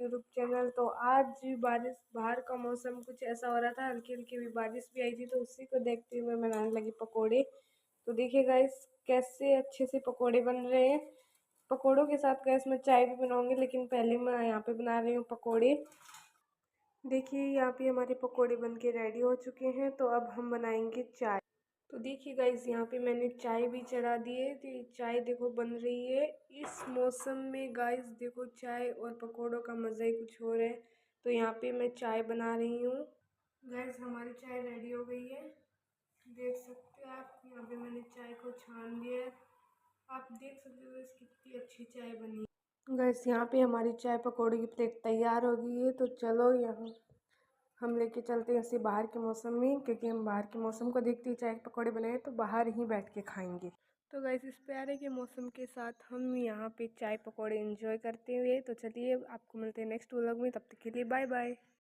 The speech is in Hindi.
YouTube channel. तो आज बारिश, बाहर का मौसम कुछ ऐसा हो रहा था, हल्की हल्की भी बारिश भी आई थी, तो उसी को देखते हुए मैं बनाने लगी पकोड़े। तो देखिए गाइस कैसे अच्छे से पकोड़े बन रहे हैं। पकोड़ों के साथ गाइस मैं चाय भी बनाऊंगी, लेकिन पहले मैं यहाँ पे बना रही हूँ पकोड़े। देखिए यहाँ पे हमारे पकोड़े बन के रेडी हो चुके हैं, तो अब हम बनाएंगे चाय। तो देखिए गाइस यहाँ पे मैंने चाय भी चढ़ा दी है, तो ये चाय देखो बन रही है। इस मौसम में गाइस देखो चाय और पकोड़ों का मज़ा ही कुछ और है। तो यहाँ पे मैं चाय बना रही हूँ। गाइस हमारी चाय रेडी हो गई है, देख सकते हो आप। यहाँ पे मैंने चाय को छान दिया है, आप देख सकते हो इस कितनी अच्छी चाय बनी है। गाइस यहाँ पे हमारी चाय पकौड़े की प्लेट तैयार हो गई है, तो चलो यहाँ हम लेके चलते हैं इसे बाहर के मौसम में, क्योंकि हम बाहर के मौसम को देखते ही चाय पकौड़े बनाए तो बाहर ही बैठ के खाएंगे। तो गाइस इस प्यारे के मौसम के साथ हम यहाँ पे चाय पकौड़े एंजॉय करते हुए, तो चलिए आपको मिलते हैं नेक्स्ट व्लॉग में, तब तक के लिए बाय बाय।